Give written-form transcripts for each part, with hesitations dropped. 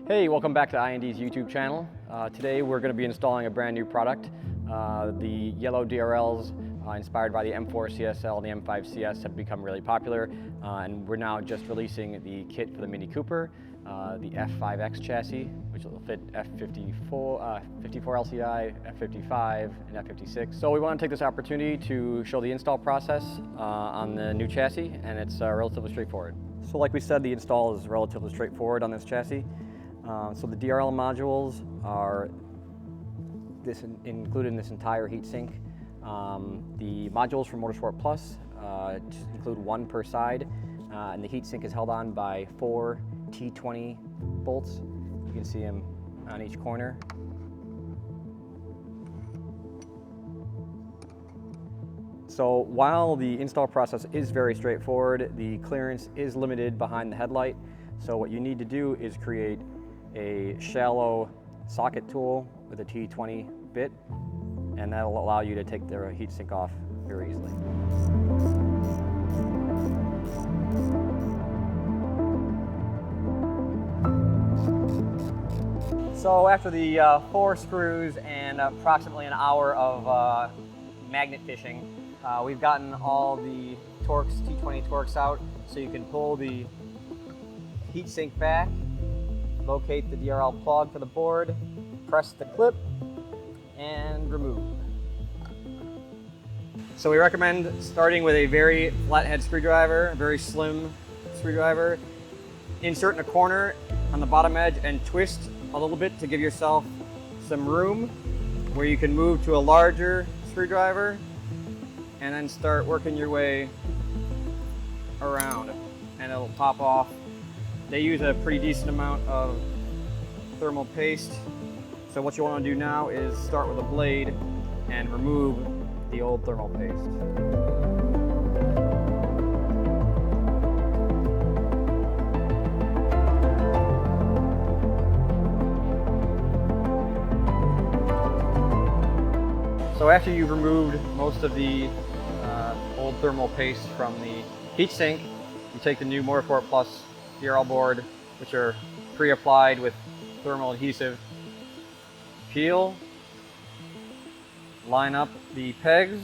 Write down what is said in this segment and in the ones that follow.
Hey, welcome back to I&D's YouTube channel. Today we're going to be installing a brand new product. The Yellow DRLs, inspired by the M4 CSL and the M5 CS, have become really popular, and we're now just releasing the kit for the Mini Cooper, the F5X chassis, which will fit F54 LCI, F55, and F56. So we want to take this opportunity to show the install process on the new chassis, and it's relatively straightforward. So like we said, the install is relatively straightforward on this chassis. So the DRL modules are included in this entire heatsink. The modules from Motorsport Plus include one per side, and the heatsink is held on by 4 T20 bolts. You can see them on each corner. So while the install process is very straightforward, the clearance is limited behind the headlight. So what you need to do is create a shallow socket tool with a T20 bit, and that'll allow you to take the heatsink off very easily. So after the 4 screws and approximately an hour of magnet fishing, we've gotten all the Torx, T20 Torx out, so you can pull the heatsink back, locate the DRL plug for the board, press the clip, and remove. So we recommend starting with a very flathead screwdriver, a very slim screwdriver. Insert in a corner on the bottom edge and twist a little bit to give yourself some room where you can move to a larger screwdriver, and then start working your way around, and it'll pop off. They use a pretty decent amount of thermal paste. So what you want to do now is start with a blade and remove the old thermal paste. So after you've removed most of the old thermal paste from the heatsink, you take the new Motorsport Plus DRL board, which are pre-applied with thermal adhesive. Peel, line up the pegs,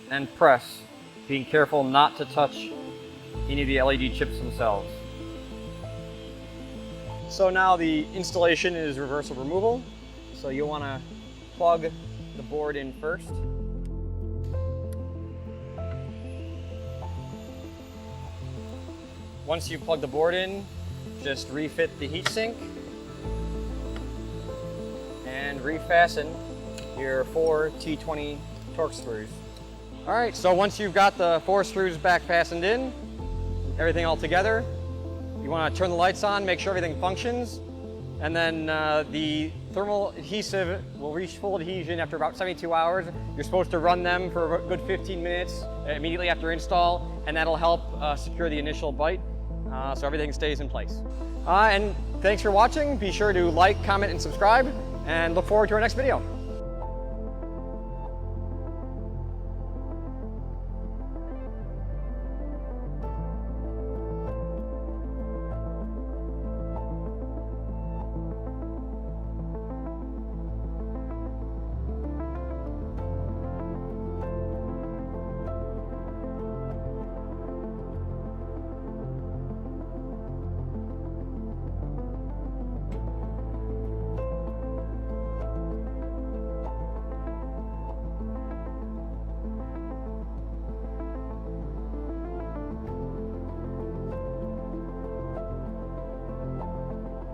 and press, being careful not to touch any of the LED chips themselves. So now the installation is reversal removal. So you'll want to plug the board in first. Once you plug the board in, just refit the heatsink and refasten your 4 T20 Torx screws. All right, so once you've got the 4 screws back fastened in, everything all together, you want to turn the lights on, make sure everything functions, and then the thermal adhesive will reach full adhesion after about 72 hours. You're supposed to run them for a good 15 minutes immediately after install, and that'll help secure the initial bite. So everything stays in place. And thanks for watching. Be sure to like, comment, and subscribe, and look forward to our next video.